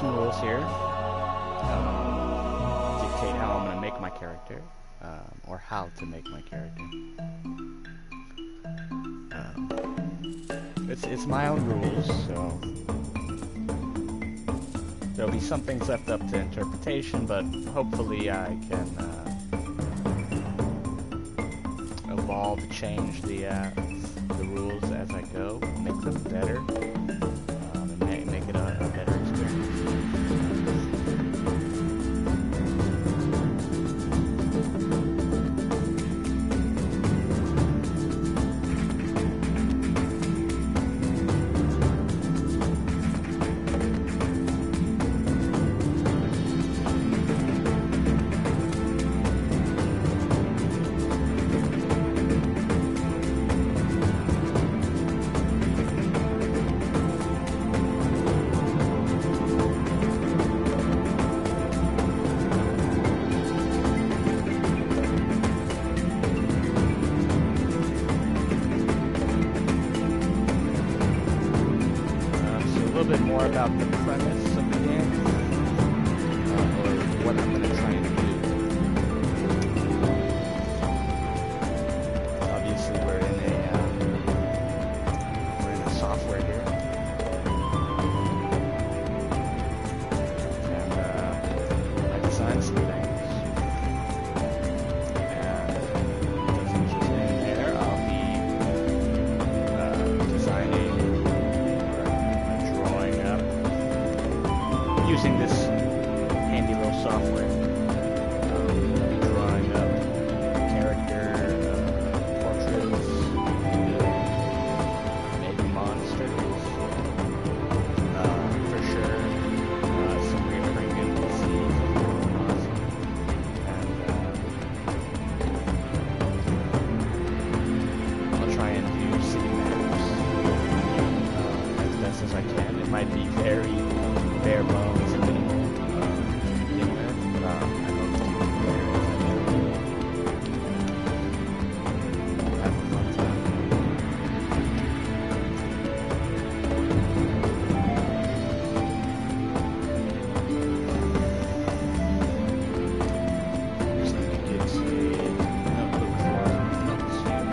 some rules here. Dictate how I'm going to make my character, or how to make my character. It's my own rules, so there'll be some things left up to interpretation, but hopefully I can evolve, change the rules as I go, make them better, and make it a better experience. More about the premise of the game, or what I'm going to try and do. Obviously, we're in a software here, and I designed some things, and it doesn't just end there. I'll be designing. Using this handy little software, drawing up character portraits, maybe monsters, for sure, some recurring NPCs, awesome, and I'll try and do city maps as best as I can. It might be very bare bones and minimal in there, but I hope to keep it there as I go. Have a fun time. Just let me get a notebook for notes here.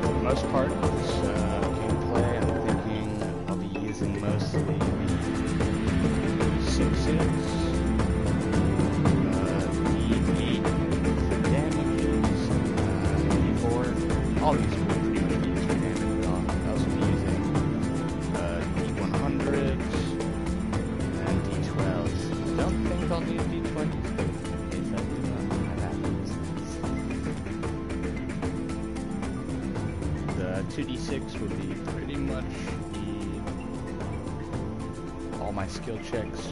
For the most part, this gameplay, I'm thinking I'll be using mostly the 6-6, E8 for damages, E4, all these will pretty much be used for damage, but I'll also be using D100s and D12s. I don't think I'll need D20s, but in case I do, I have these. The 2d6 would be pretty much all my skill checks,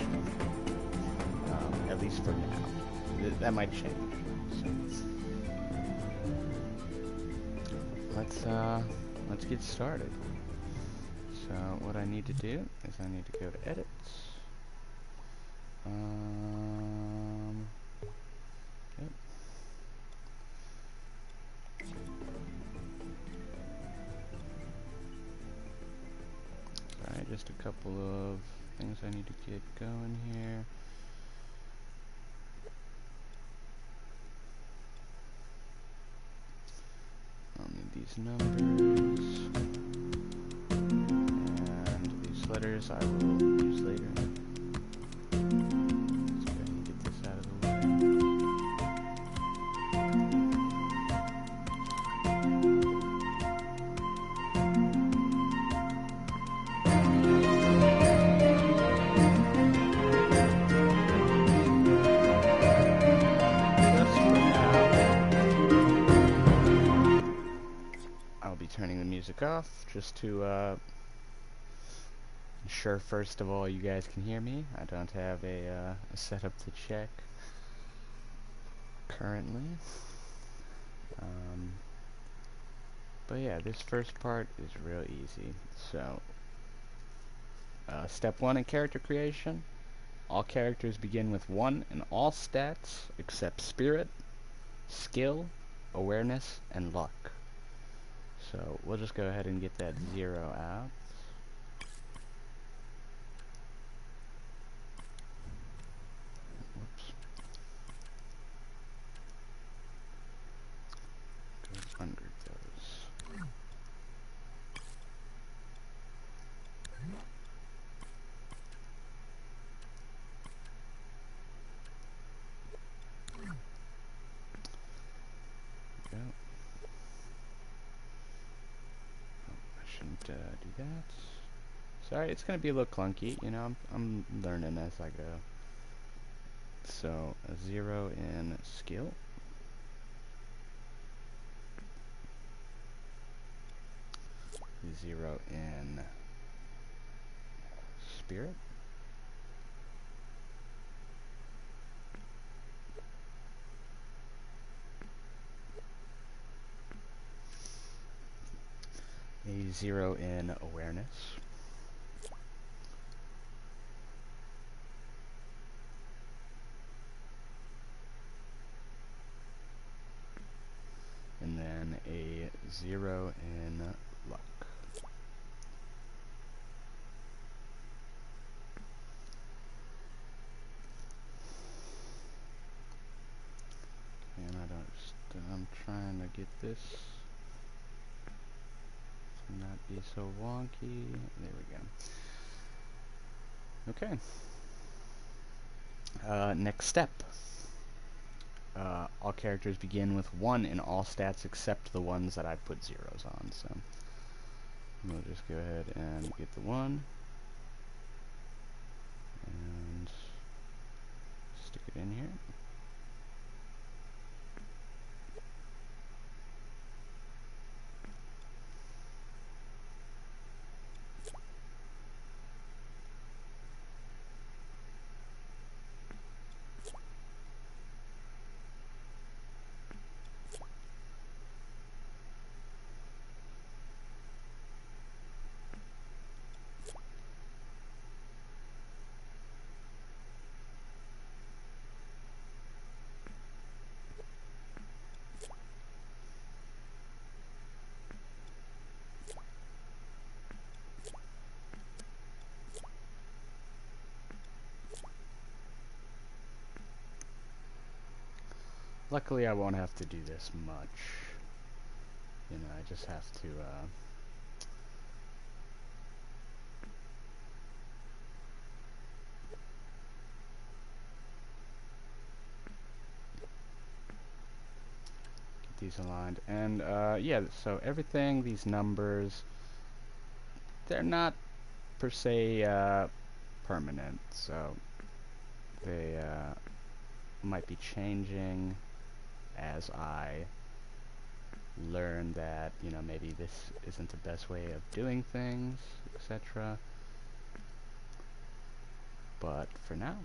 at least for now. That might change. So let's get started. So what I need to do is I need to go to edits. Yep. Alright, just a couple of things I need to get going here. I'll need these numbers, and these letters I will use later. Let's go ahead and get this out of the way. I'll be turning the music off just to ensure first of all you guys can hear me. I don't have a setup to check currently. But yeah, this first part is real easy. So, step 1 in character creation. All characters begin with 1 in all stats except spirit, skill, awareness, and luck. So we'll just go ahead and get that 0 out. Whoops. Go under those. Go. Oh, I shouldn't do that. Sorry, it's gonna be a little clunky. You know, I'm learning as I go. So a 0 in skill. A 0 in spirit. A 0 in awareness. And then a 0 in luck. And I'm trying to get this to not be so wonky. There we go. Okay. Next step. All characters begin with 1 in all stats except the ones that I put zeros on. So we'll just go ahead and get the 1 and stick it in here. Luckily, I won't have to do this much. You know, I just have to, get these aligned. And, yeah, so everything, these numbers, they're not per se, permanent. So they, might be changing as I learn that, you know, maybe this isn't the best way of doing things, etc. But for now,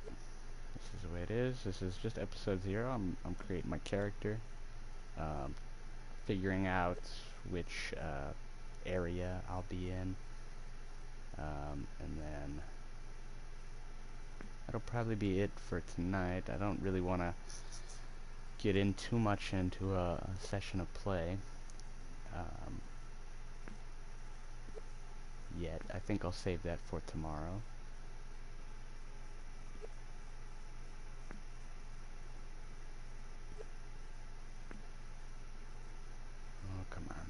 this is the way it is. This is just episode 0. I'm creating my character, figuring out which area I'll be in, and then that'll probably be it for tonight. I don't really want to get in too much into a session of play yet. I think I'll save that for tomorrow. Oh, come on.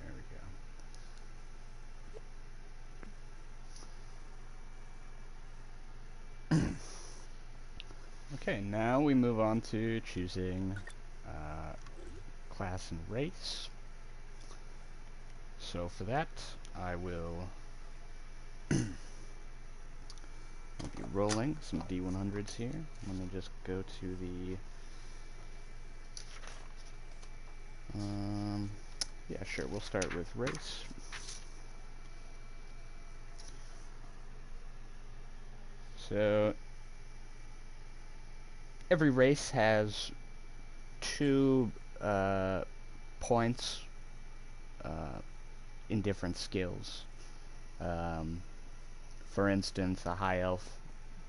There we go. Okay, now we move on to choosing class and race. So for that, I will be rolling some D100s here. Let me just go to the... Yeah, sure, we'll start with race. So, every race has two points in different skills. Um, for instance, a high elf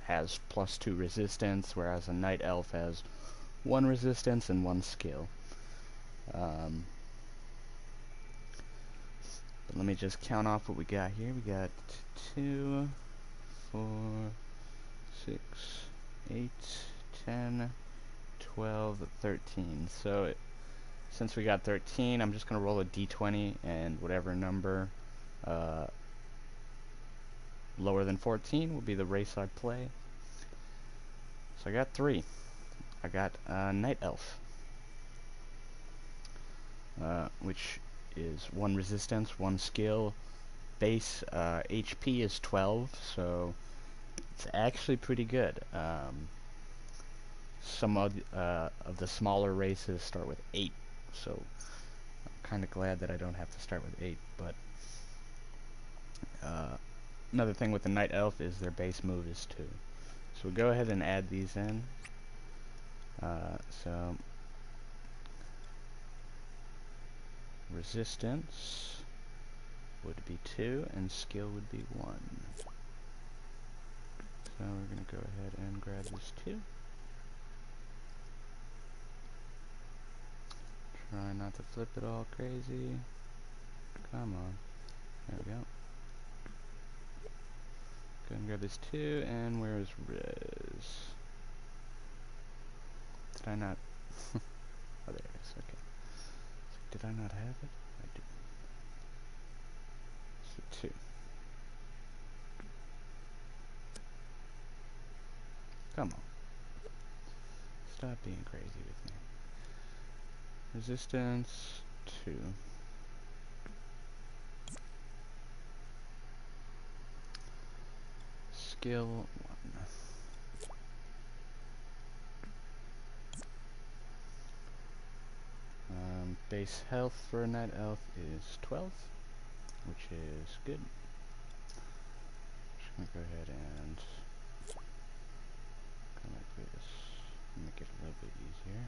has +2 resistance, whereas a night elf has 1 resistance and 1 skill. But let me just count off what we got here. We got 2, 4, 6, 8, 10, 12, 13. So since we got 13, I'm just going to roll a d20, and whatever number lower than 14 will be the race I play. So I got 3. I got Night Elf, which is 1 resistance, 1 skill. Base HP is 12, so it's actually pretty good. Some of the smaller races start with 8, so I'm kind of glad that I don't have to start with 8. But another thing with the Night Elf is their base move is 2. So we'll go ahead and add these in. So resistance would be 2 and skill would be 1. So we're going to go ahead and grab this 2. Try not to flip it all crazy. Come on. There we go. Go and grab this 2, and where is Riz? Did I not? Oh, there it is. Okay. So did I not have it? I do. So 2. Come on. Stop being crazy with me. Resistance 2. Skill 1. Base health for a night elf is 12, which is good. Just gonna go ahead and go like this, make it a little bit easier.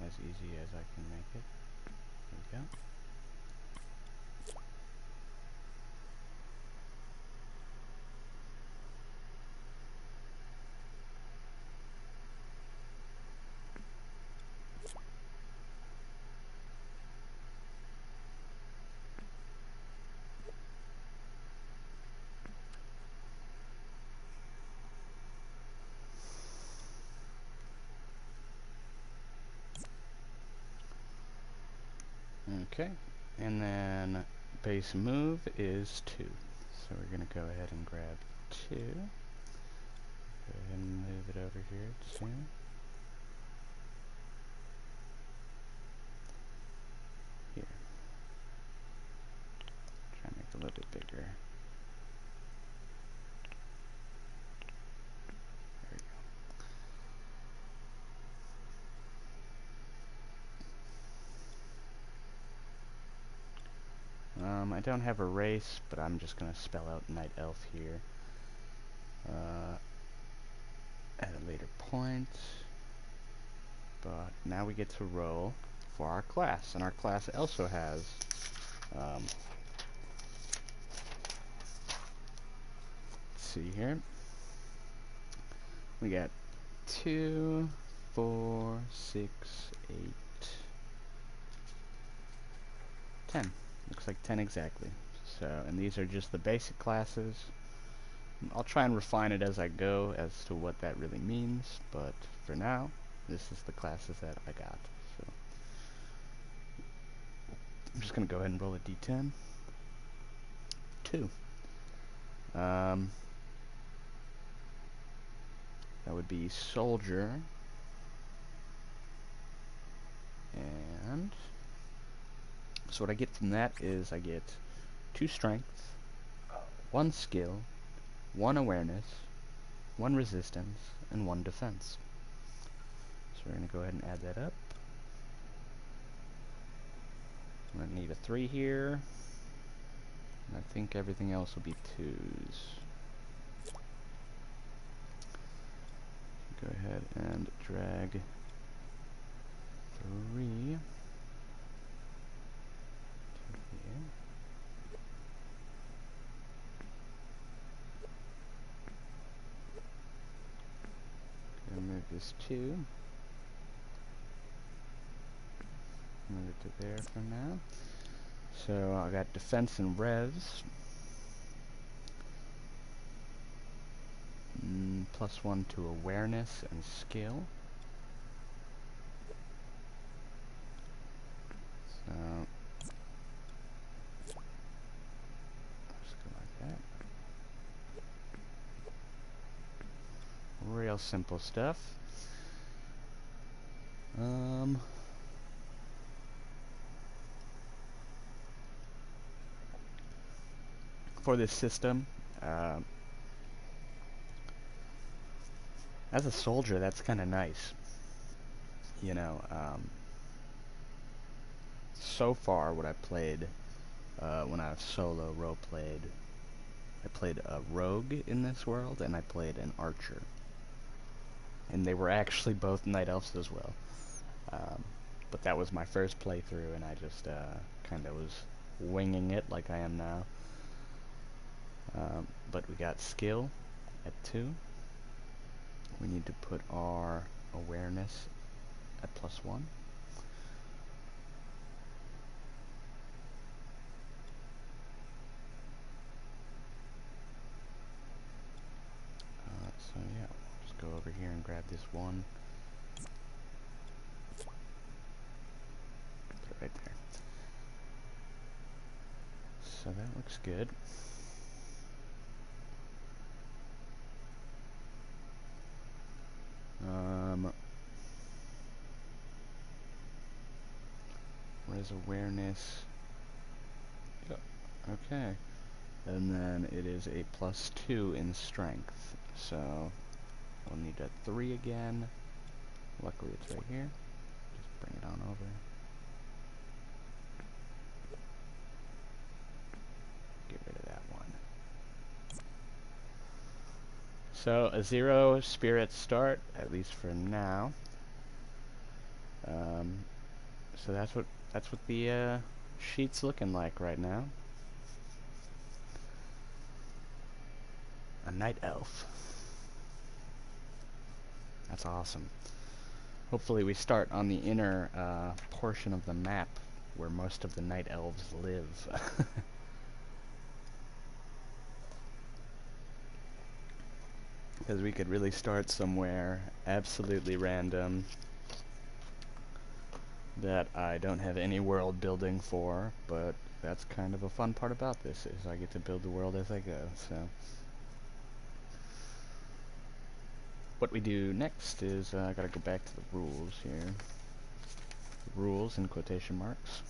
As easy as I can make it. There we go. Okay, and then base move is 2. So we're going to go ahead and grab 2. Go ahead and move it over here to 2. Here. Try and make it a little bit bigger. There we go. I don't have a race, but I'm just going to spell out Night Elf here. At a later point. But now we get to roll for our class, and our class also has let's see here. We got 2, 4, 6, 8, 10. Looks like 10 exactly. So, and these are just the basic classes. I'll try and refine it as I go as to what that really means, but for now, this is the classes that I got. So I'm just going to go ahead and roll a d10. 2. That would be soldier. And so what I get from that is I get 2 strength, 1 skill, 1 awareness, 1 resistance, and 1 defense. So we're going to go ahead and add that up. I'm going to need a 3 here. And I think everything else will be 2s. Go ahead and drag 3 to here. Gonna move this 2. Move it to there for now. So I got defense and revs. +1 to awareness and skill. So just go like that. Real simple stuff. For this system, as a soldier, that's kind of nice. You know, so far what I played when I solo role-played, I played a rogue in this world, and I played an archer. And they were actually both night elves as well. But that was my first playthrough, and I just kind of was winging it like I am now. But we got skill at 2. We need to put our awareness at +1. So yeah, we'll just go over here and grab this 1. Put it right there. So that looks good. Where's awareness? Yep. Okay. And then it is a +2 in strength. So we'll need a 3 again. Luckily it's right here. Just bring it on over. Get rid of that one. So a 0 spirit start, at least for now. So that's what the sheet's looking like right now. A night elf. That's awesome. Hopefully we start on the inner portion of the map where most of the night elves live. Because we could really start somewhere absolutely random that I don't have any world building for, but that's kind of a fun part about this, is I get to build the world as I go. So what we do next is I gotta go back to the rules here. Rules in quotation marks.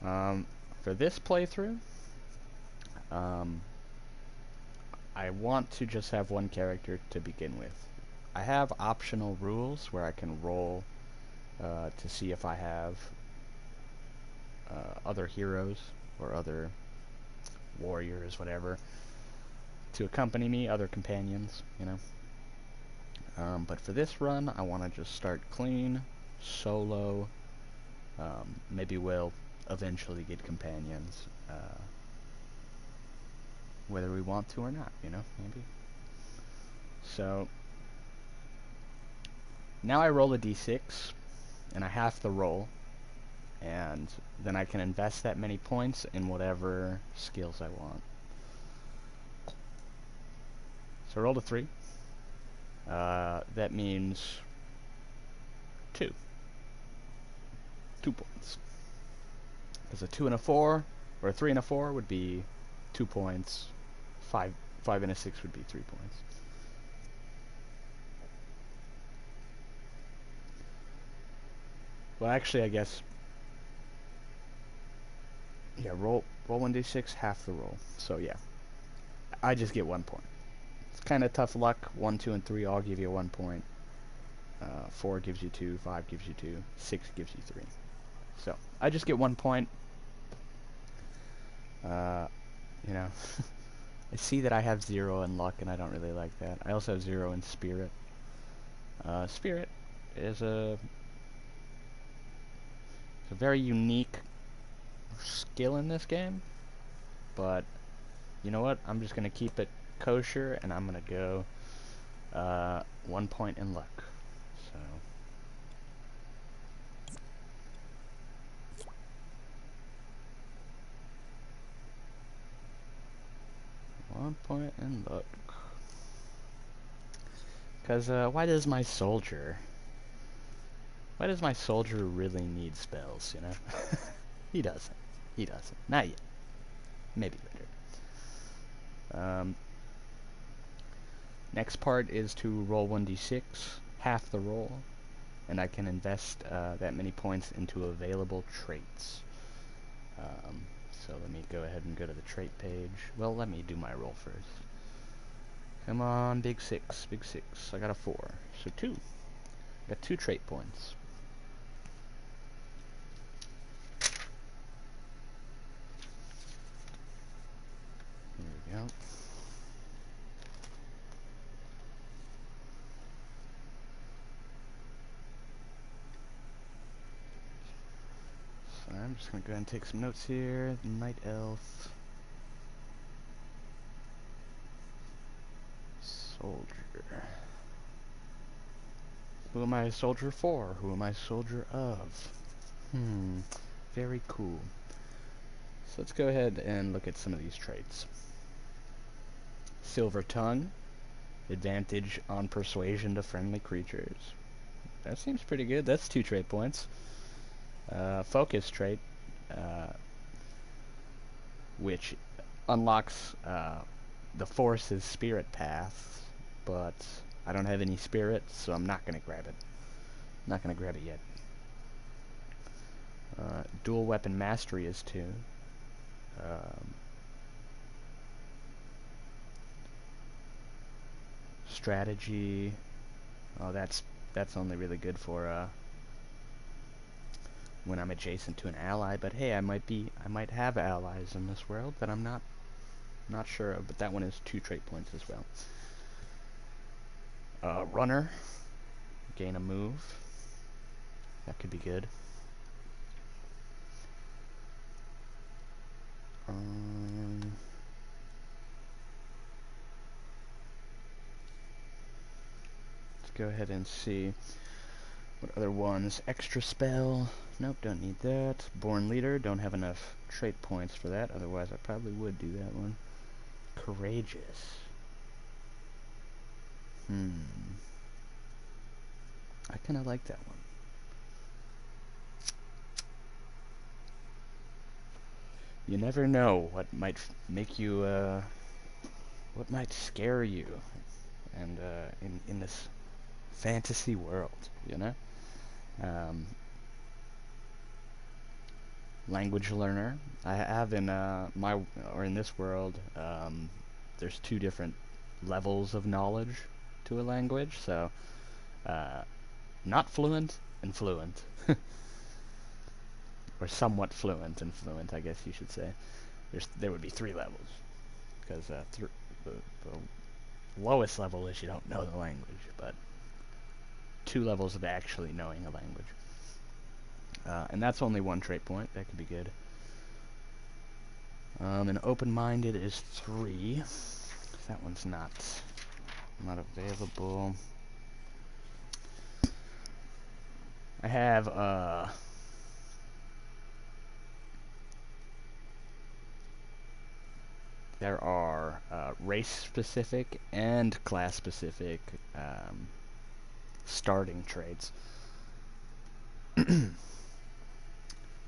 For this playthrough, I want to just have one character to begin with. I have optional rules where I can roll to see if I have other heroes or other warriors, whatever, to accompany me, other companions, you know. But for this run, I want to just start clean, solo. Maybe we'll eventually get companions, whether we want to or not, you know, maybe. So now I roll a d6, and I have to roll, and then I can invest that many points in whatever skills I want. So I rolled a 3. That means 2 points. Because a 2 and a 4, or a 3 and a 4 would be 2 points. 5 and a 6 would be 3 points. Well, actually, I guess, yeah, roll 1d6, half the roll. So yeah, I just get 1 point. It's kind of tough luck. 1, 2, and 3 all give you 1 point. 4 gives you 2, 5 gives you 2, 6 gives you 3. So, I just get 1 point. You know, I see that I have 0 in luck, and I don't really like that. I also have 0 in spirit. Spirit is a very unique skill in this game, but you know what? I'm just gonna keep it kosher, and I'm gonna go 1 point in luck. So 1 point in luck. Cause why does my soldier really need spells? You know, he doesn't. He doesn't. Not yet. Maybe later. Next part is to roll 1d6, half the roll, and I can invest that many points into available traits. So let me go ahead and go to the trait page. Well, let me do my roll first. Come on, big 6, big 6. I got a 4, so 2. I got 2 trait points. There we go. So I'm just going to go ahead and take some notes here. Night Elf. Soldier. Who am I a soldier for? Who am I a soldier of? Very cool. So let's go ahead and look at some of these traits. Silver Tongue. Advantage on persuasion to friendly creatures. That seems pretty good. That's 2 trait points. Focus trait, which unlocks the Force's spirit path, but I don't have any spirit, so I'm not going to grab it. Not going to grab it yet. Dual weapon mastery is 2. Strategy. Oh, that's only really good for when I'm adjacent to an ally. But hey, I might have allies in this world that I'm not sure of. But that one is 2 trait points as well. Runner. Gain a move. That could be good. Let's go ahead and see what other ones. Extra spell. Nope, don't need that. Born leader. Don't have enough trait points for that. Otherwise, I probably would do that one. Courageous. I kind of like that one. You never know what might make you, what might scare you, and in this fantasy world, you know. Language learner. I have in in this world, there's 2 different levels of knowledge to a language. So, not fluent and fluent. Or somewhat fluent and fluent, I guess you should say. There would be 3 levels, because the lowest level is you don't know the language, but 2 levels of actually knowing a language. And that's only 1 trait point. That could be good. And open-minded is 3. That one's not available. I have there are race-specific and class-specific starting traits.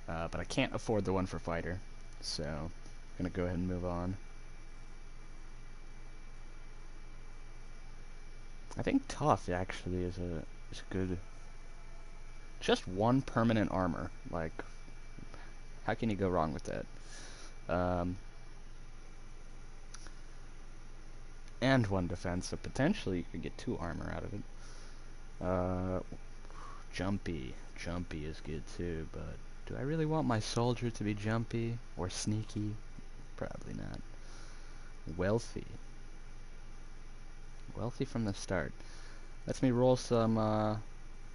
But I can't afford the one for fighter, so I'm gonna go ahead and move on. I think tough actually is good. Just 1 permanent armor. Like, how can you go wrong with that? And 1 defense, so potentially you could get 2 armor out of it. Uh, jumpy. Jumpy is good too, but do I really want my soldier to be jumpy or sneaky? Probably not. Wealthy. Wealthy from the start. Lets me roll some,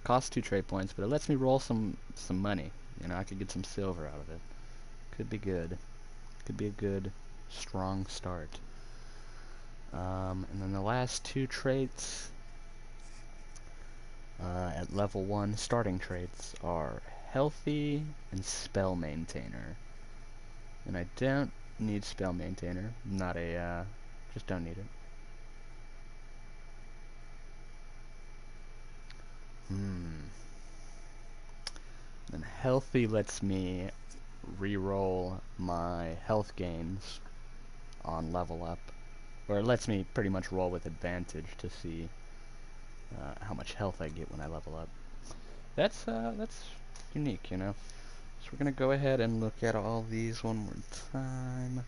cost 2 trade points, but it lets me roll some money. You know, I could get some silver out of it. Could be good. Could be a good, strong start. And then the last 2 traits at level 1 starting traits are Healthy and Spell Maintainer. And I don't need Spell Maintainer. Not a, just don't need it. Then Healthy lets me reroll my health gains on level up. Or it lets me pretty much roll with advantage to see how much health I get when I level up. That's unique, you know. So we're gonna go ahead and look at all these one more time.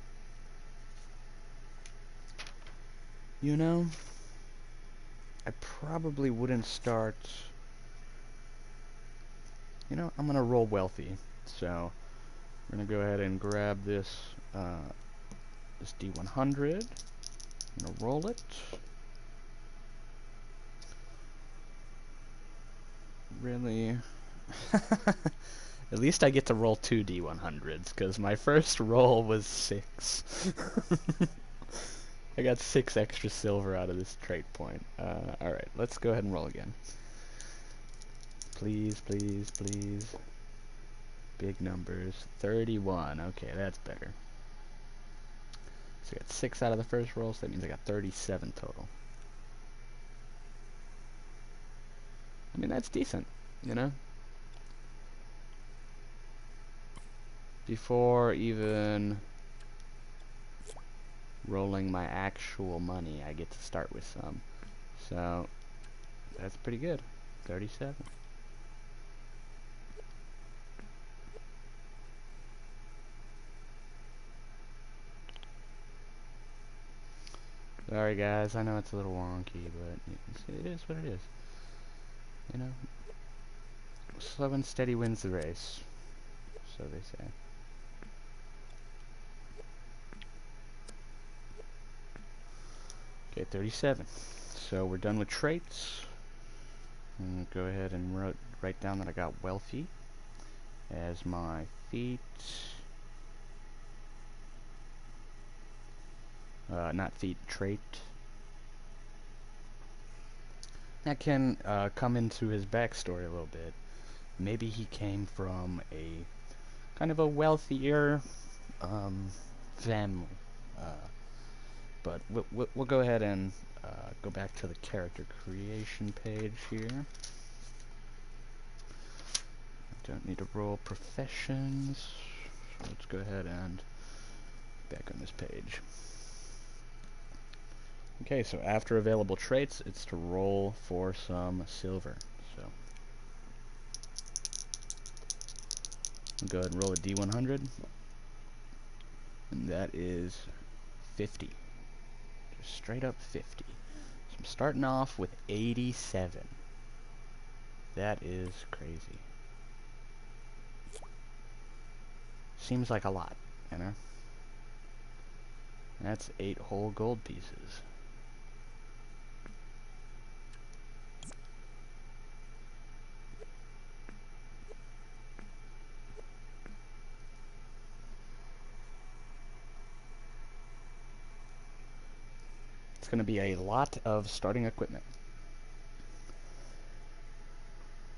You know, I probably wouldn't start. You know, I'm gonna roll wealthy. So we're gonna go ahead and grab this this D100. I'm gonna roll it. Really? At least I get to roll 2 D100s, because my first roll was 6. I got 6 extra silver out of this trait point. Alright, let's go ahead and roll again. Please, please, please. Big numbers. 31. Okay, that's better. So I got 6 out of the first roll, so that means I got 37 total. I mean, that's decent, you know? Before even rolling my actual money, I get to start with some. So, that's pretty good. 37. Sorry guys, I know it's a little wonky, but it is what it is. You know? Slow and steady wins the race. So they say. Okay, 37. So we're done with traits. And go ahead and write down that I got wealthy as my feat. Not feat, trait. That can come into his backstory a little bit. Maybe he came from a kind of a wealthier family. But we'll go ahead and go back to the character creation page here. I don't need to roll professions. So let's go ahead and back on this page. Okay, so after available traits, it's to roll for some silver. So I'll go ahead and roll a D100. And that is 50. Just straight up 50. So I'm starting off with 87. That is crazy. Seems like a lot, you know? That's 8 whole gold pieces. It's going to be a lot of starting equipment.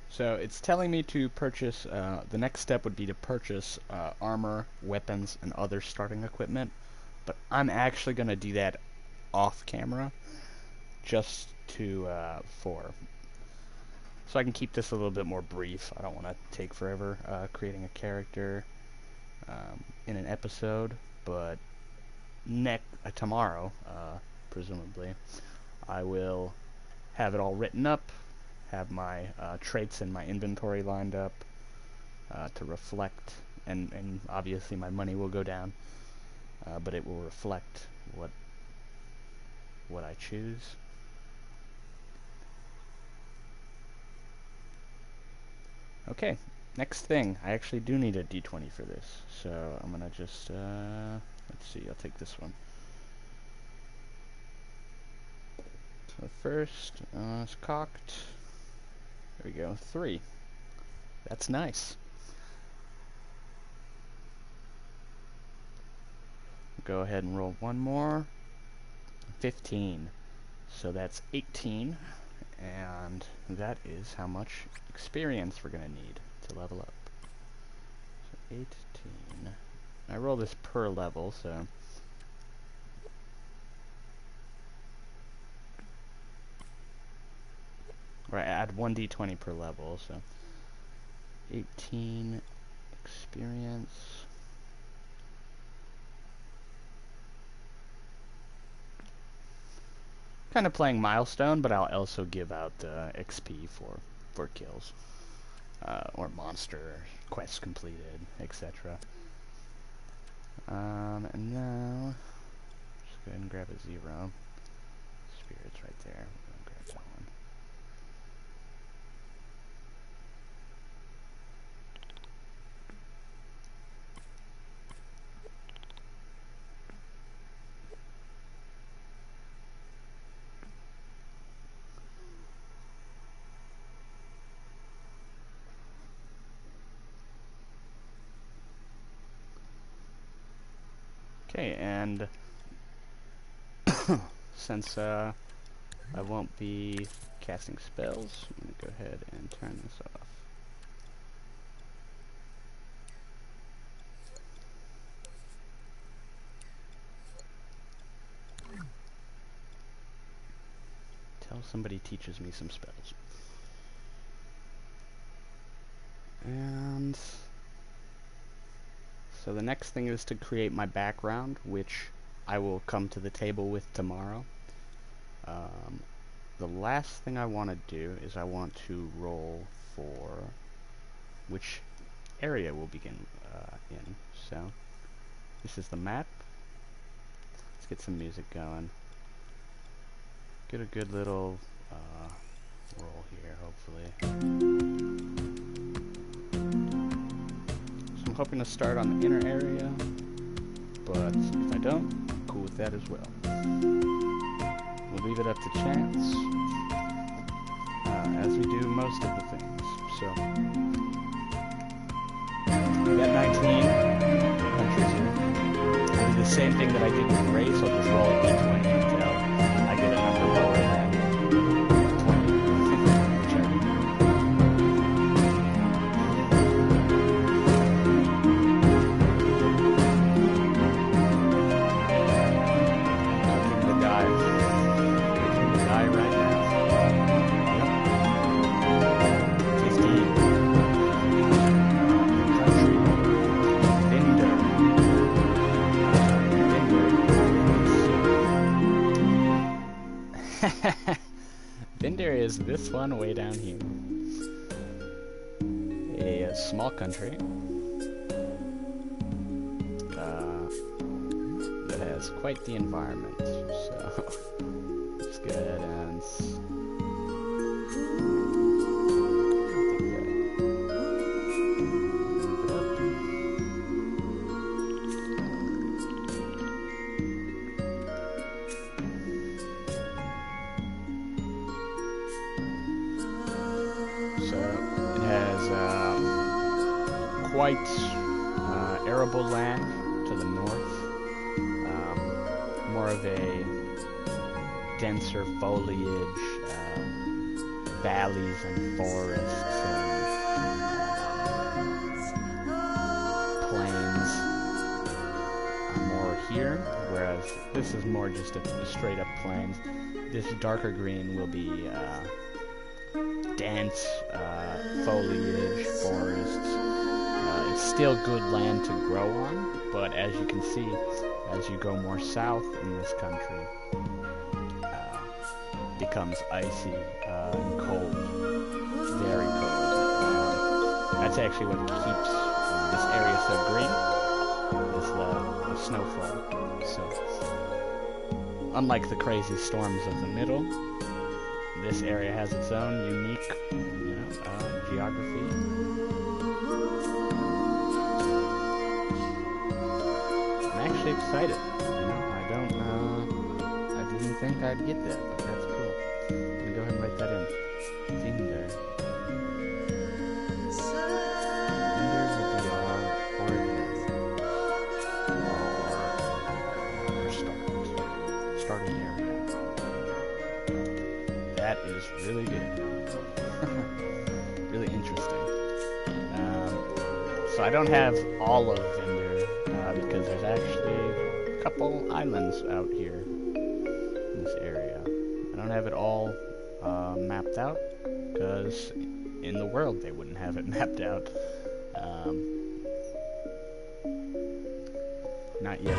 So it's telling me to purchase, the next step would be to purchase armor, weapons, and other starting equipment. But I'm actually going to do that off camera, just to, so I can keep this a little bit more brief. I don't want to take forever creating a character in an episode, but tomorrow, presumably, I will have it all written up, have my traits in my inventory lined up to reflect, and obviously my money will go down, but it will reflect what I choose. Okay, next thing. I actually do need a d20 for this, so I'm gonna just, let's see, I'll take this one. So first, it's cocked. There we go, 3. That's nice. Go ahead and roll one more. 15. So that's 18. And that is how much experience we're going to need to level up. So 18. I roll this per level, so... Or I add 1d20 per level, so... 18 experience... Kind of playing milestone, but I'll also give out XP for kills. Or monster, quests completed, etc. And now, just go ahead and grab a 0. Spirits right there. We're gonna grab that one. Okay, and since I won't be casting spells, I'm going to go ahead and turn this off. Till somebody teaches me some spells. And so the next thing is to create my background, which I will come to the table with tomorrow. The last thing I want to do is I want to roll for which area we'll begin in. So this is the map. Let's get some music going. Get a good little roll here, hopefully. So I'm hoping to start on the inner area, but if I don't, I'm cool with that as well. We'll leave it up to chance, as we do most of the things. So, we got 19 countries here. I'll do the same thing that I did with race. I'll just roll a d20 until I get a number lower than 20. Binder is this one way down here. A small country that has quite the environment. So let's go ahead and quite arable land to the north, more of a denser foliage, valleys and forests and plains are more here, whereas this is more just a straight up plains. This darker green will be dense foliage, forests. It's still good land to grow on, but as you can see, as you go more south in this country, it becomes icy and cold, very cold. That's actually what keeps this area so green, is the snowfall. So, unlike the crazy storms of the middle, this area has its own unique, geography. excited. You know, I didn't think I'd get that, but that's cool. Let me go ahead and write that in. Vinder. Vinder will be our origin. Our starting area. That is really good. Really interesting. So I don't have all of Vinder because there's actually a couple islands out here in this area. I don't have it all mapped out because in the world they wouldn't have it mapped out. Not yet.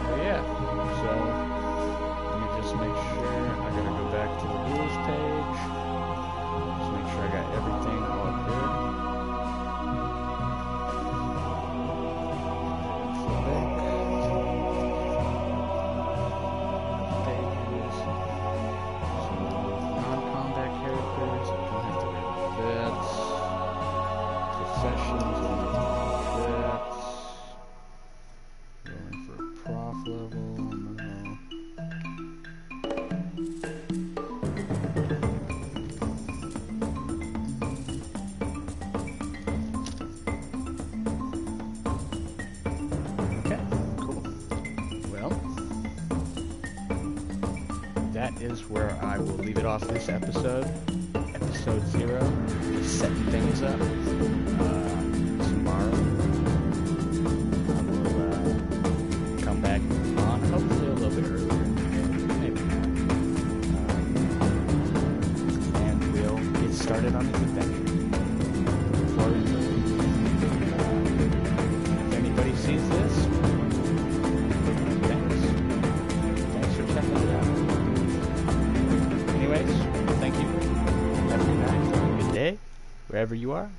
But yeah, so let me just make sure I gotta go back to the rules page. Just make sure I got everything all good. Non-combat characters, I don't have to worry about that. Professions, rolling for a prof level, no. Okay, cool. Well, that is where I will leave it off this episode. Episode 0, setting things up. Tomorrow I will come back on, hopefully a little bit earlier, maybe not. And we'll get started on this adventure. Before we move, if anybody sees this, thanks for checking it out. Anyways, thank you. Have a good night, good day, wherever you are.